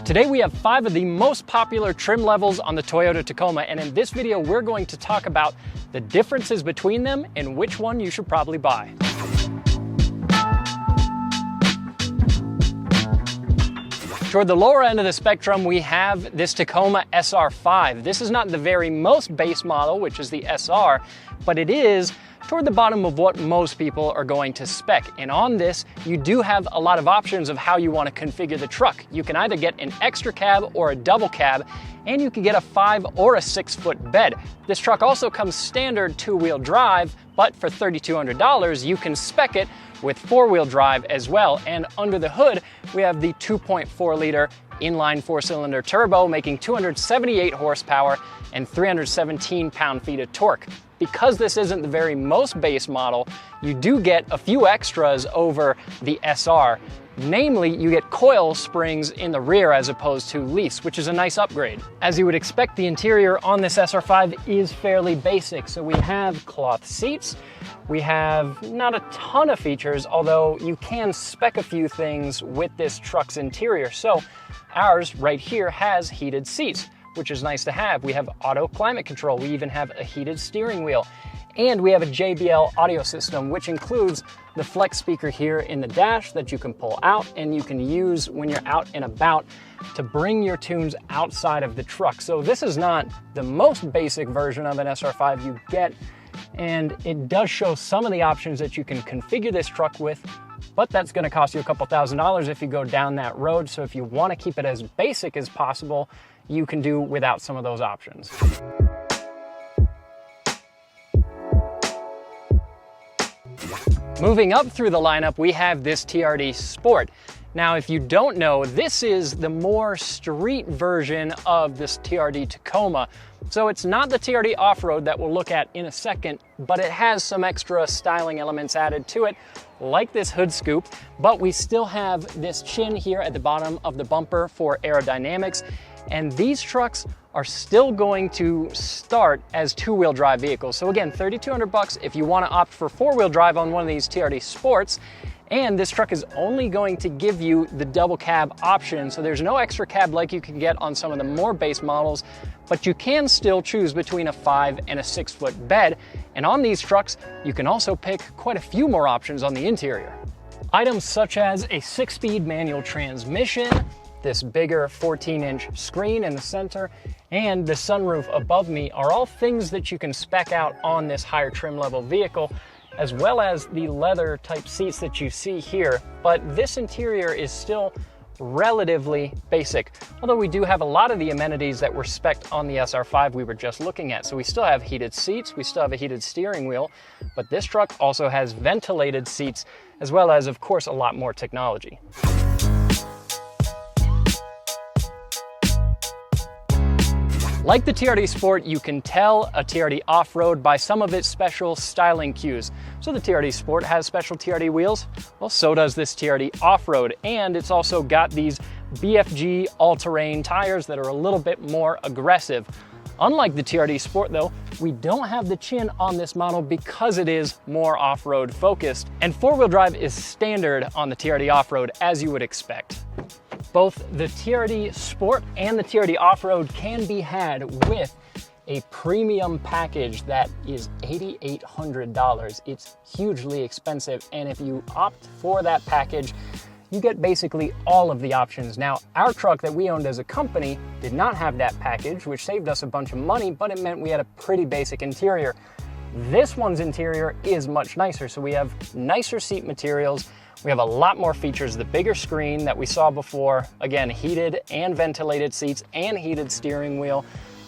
Today we have 5 of the most popular trim levels on the Toyota Tacoma, and in this video we're going to talk about the differences between them and which one you should probably buy. Toward the lower end of the spectrum, we have this Tacoma SR5. This is not the very most base model, which is the SR, but it is toward the bottom of what most people are going to spec. And on this, you do have a lot of options of how you want to configure the truck. You can either get an extra cab or a double cab, and you can get a 5 or a 6 foot bed. This truck also comes standard 2-wheel drive, but for $3,200, you can spec it with 4-wheel drive as well. And under the hood, we have the 2.4 liter inline 4-cylinder turbo, making 278 horsepower and 317 pound-feet of torque. Because this isn't the very most base model, you do get a few extras over the SR. Namely, you get coil springs in the rear as opposed to lease, which is a nice upgrade. As you would expect, the interior on this SR5 is fairly basic. So we have cloth seats. We have not a ton of features, although you can spec a few things with this truck's interior. So ours right here has heated seats, which is nice to have. We have auto climate control. We even have a heated steering wheel. And we have a JBL audio system, which includes the flex speaker here in the dash that you can pull out and you can use when you're out and about to bring your tunes outside of the truck. So this is not the most basic version of an SR5 you get, and it does show some of the options that you can configure this truck with, but that's gonna cost you a couple $1,000s if you go down that road. So if you wanna keep it as basic as possible, you can do without some of those options. Moving up through the lineup, we have this TRD Sport. Now, if you don't know, this is the more street version of this TRD Tacoma. So it's not the TRD Offroad that we'll look at in a second, but it has some extra styling elements added to it, like this hood scoop, but we still have this chin here at the bottom of the bumper for aerodynamics. And these trucks are still going to start as 2-wheel drive vehicles. So again, $3,200 if you want to opt for 4-wheel drive on one of these TRD Sports. And this truck is only going to give you the double cab option. So there's no extra cab like you can get on some of the more base models, but you can still choose between a 5 and a 6 foot bed. And on these trucks, you can also pick quite a few more options on the interior. Items such as a 6-speed manual transmission, this bigger 14-inch screen in the center, and the sunroof above me are all things that you can spec out on this higher trim level vehicle, as well as the leather type seats that you see here. But this interior is still relatively basic, although we do have a lot of the amenities that were spec'd on the SR5 we were just looking at. So we still have heated seats, we still have a heated steering wheel, but this truck also has ventilated seats, as well as, of course, a lot more technology. Like the TRD Sport, you can tell a TRD Offroad by some of its special styling cues. So the TRD Sport has special TRD wheels, well, so does this TRD Offroad, and it's also got these BFG all-terrain tires that are a little bit more aggressive. Unlike the TRD Sport though, we don't have the chin on this model because it is more off-road focused, and 4-wheel drive is standard on the TRD Offroad, as you would expect. Both the TRD Sport and the TRD Offroad can be had with a premium package that is $8,800. It's hugely expensive, and if you opt for that package, you get basically all of the options. Now, our truck that we owned as a company did not have that package, which saved us a bunch of money, but it meant we had a pretty basic interior. This one's interior is much nicer, so we have nicer seat materials. We have a lot more features, the bigger screen that we saw before, again, heated and ventilated seats and heated steering wheel,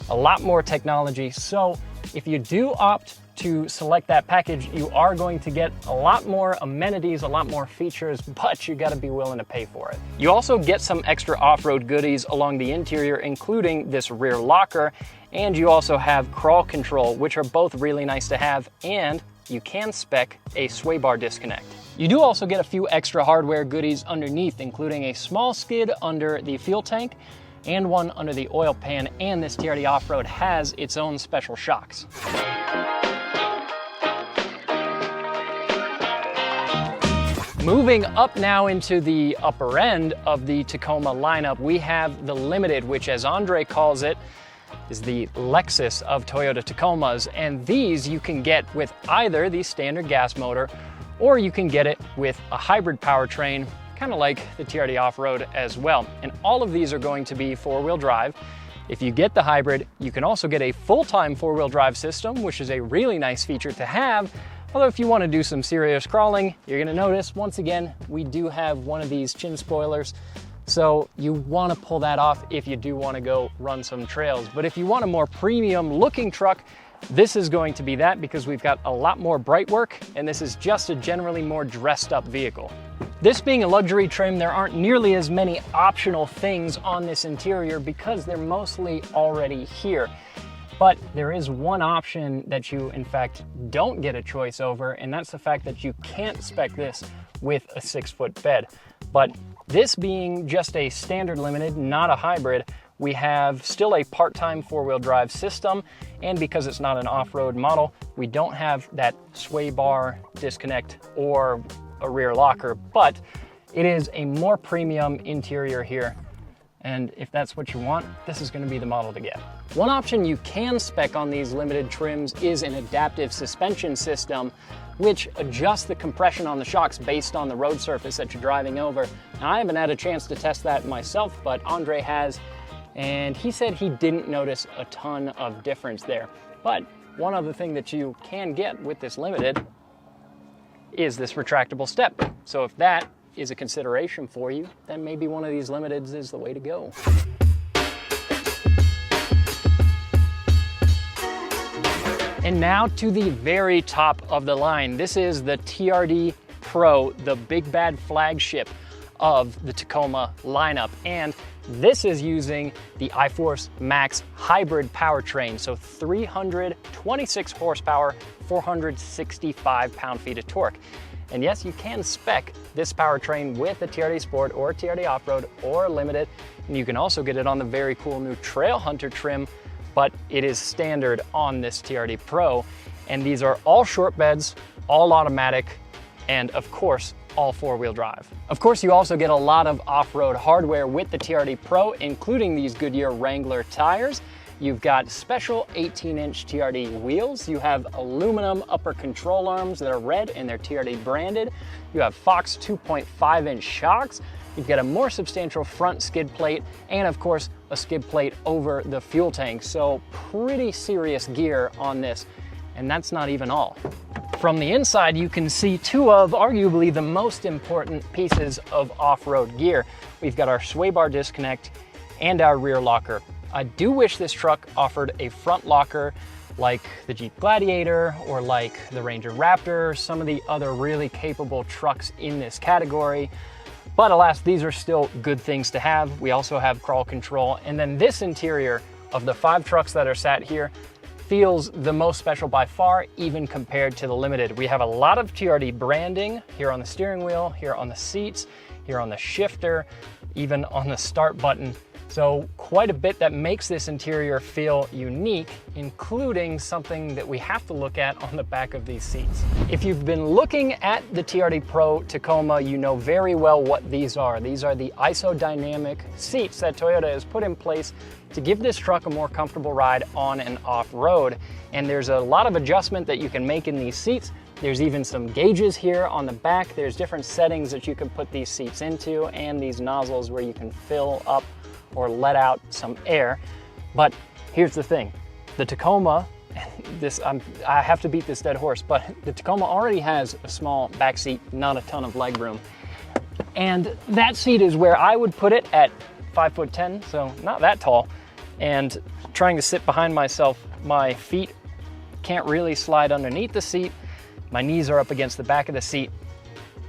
a lot more technology. So if you do opt to select that package, you are going to get a lot more amenities, a lot more features, but you gotta be willing to pay for it. You also get some extra off-road goodies along the interior, including this rear locker, and you also have crawl control, which are both really nice to have, and you can spec a sway bar disconnect. You do also get a few extra hardware goodies underneath, including a small skid under the fuel tank and one under the oil pan, and this TRD Offroad has its own special shocks. Moving up now into the upper end of the Tacoma lineup, we have the Limited, which, as Andre calls it, is the Lexus of Toyota Tacomas. And these you can get with either the standard gas motor, or you can get it with a hybrid powertrain, kind of like the TRD Offroad as well. And all of these are going to be four-wheel drive. If you get the hybrid, you can also get a full-time four-wheel drive system, which is a really nice feature to have. Although if you want to do some serious crawling, you're going to notice, once again, we do have one of these chin spoilers. So you want to pull that off if you do want to go run some trails. But if you want a more premium looking truck, this is going to be that, because we've got a lot more bright work, and this is just a generally more dressed up vehicle. This being a luxury trim, there aren't nearly as many optional things on this interior because they're mostly already here. But there is one option that you, in fact, don't get a choice over, and that's the fact that you can't spec this with a 6-foot bed. But this being just a standard Limited, not a hybrid, we have still a part-time four-wheel drive system, and because it's not an off-road model, we don't have that sway bar disconnect or a rear locker, but it is a more premium interior here. And if that's what you want, this is going to be the model to get. One option you can spec on these Limited trims is an adaptive suspension system, which adjusts the compression on the shocks based on the road surface that you're driving over. Now, I haven't had a chance to test that myself, but Andre has, and he said he didn't notice a ton of difference there. But one other thing that you can get with this Limited is this retractable step. So if that is a consideration for you, then maybe one of these Limiteds is the way to go. And now to the very top of the line. This is the TRD Pro, the big bad flagship of the Tacoma lineup. And this is using the iForce Max hybrid powertrain. So 326 horsepower, 465 pound-feet of torque. And yes, you can spec this powertrain with a TRD Sport or TRD Offroad or Limited. And you can also get it on the very cool new Trail Hunter trim, but it is standard on this TRD Pro. And these are all short beds, all automatic, and of course, all four-wheel drive. Of course, you also get a lot of off-road hardware with the TRD Pro, including these Goodyear Wrangler tires. You've got special 18-inch TRD wheels. You have aluminum upper control arms that are red and they're TRD branded. You have Fox 2.5-inch shocks. You've got a more substantial front skid plate and, of course, a skid plate over the fuel tank. So pretty serious gear on this, and that's not even all. From the inside, you can see two of arguably the most important pieces of off-road gear. We've got our sway bar disconnect and our rear locker. I do wish this truck offered a front locker like the Jeep Gladiator or like the Ranger Raptor, some of the other really capable trucks in this category. But alas, these are still good things to have. We also have crawl control. And then this interior of the 5 trucks that are sat here feels the most special by far, even compared to the Limited. We have a lot of TRD branding here on the steering wheel, here on the seats, here on the shifter, even on the start button. So quite a bit that makes this interior feel unique, including something that we have to look at on the back of these seats. If you've been looking at the TRD Pro Tacoma, you know very well what these are. These are the isodynamic seats that Toyota has put in place to give this truck a more comfortable ride on and off-road. And there's a lot of adjustment that you can make in these seats. There's even some gauges here on the back. There's different settings that you can put these seats into, and these nozzles where you can fill up or let out some air. But here's the thing, the Tacoma, I have to beat this dead horse, but the Tacoma already has a small back seat, not a ton of leg room. And that seat is where I would put it at 5'10", so not that tall. And trying to sit behind myself, my feet can't really slide underneath the seat. My knees are up against the back of the seat.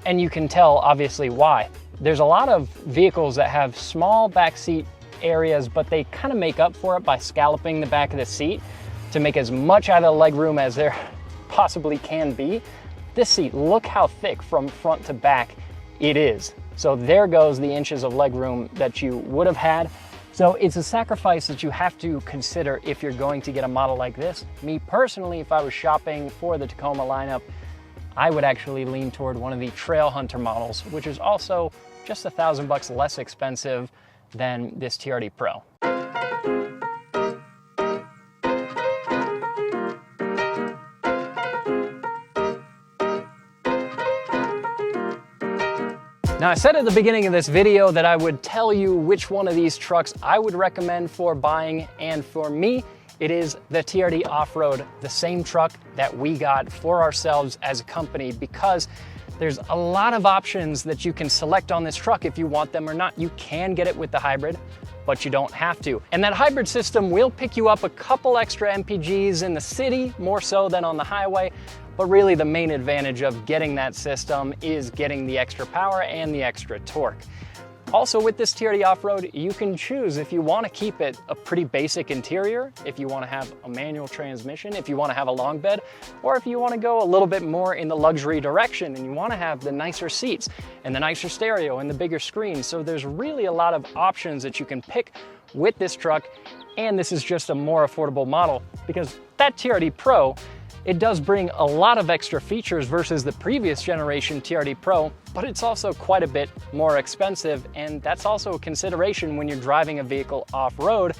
And you can tell obviously why. There's a lot of vehicles that have small backseat areas, but they kind of make up for it by scalloping the back of the seat to make as much out of the leg room as there possibly can be. This seat, look how thick from front to back it is. So there goes the inches of leg room that you would have had. So it's a sacrifice that you have to consider if you're going to get a model like this. Me personally, if I was shopping for the Tacoma lineup, I would actually lean toward one of the Trail Hunter models, which is also just $1,000 less expensive than this TRD Pro. Now, I said at the beginning of this video that I would tell you which one of these trucks I would recommend for buying, and for me, it is the TRD Offroad, the same truck that we got for ourselves as a company, because there's a lot of options that you can select on this truck if you want them or not. You can get it with the hybrid, but you don't have to. And that hybrid system will pick you up a couple extra MPGs in the city, more so than on the highway. But really the main advantage of getting that system is getting the extra power and the extra torque. Also with this TRD Offroad, you can choose if you want to keep it a pretty basic interior, if you want to have a manual transmission, if you want to have a long bed, or if you want to go a little bit more in the luxury direction and you want to have the nicer seats and the nicer stereo and the bigger screen. So there's really a lot of options that you can pick with this truck, and this is just a more affordable model because that TRD Pro, it does bring a lot of extra features versus the previous generation TRD Pro, but it's also quite a bit more expensive, and that's also a consideration when you're driving a vehicle off-road.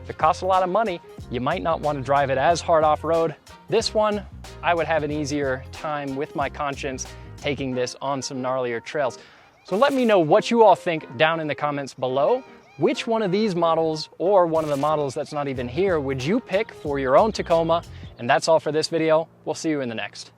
If it costs a lot of money, you might not want to drive it as hard off-road. This one, I would have an easier time with my conscience taking this on some gnarlier trails. So let me know what you all think down in the comments below. Which one of these models, or one of the models that's not even here, would you pick for your own Tacoma? And that's all for this video. We'll see you in the next.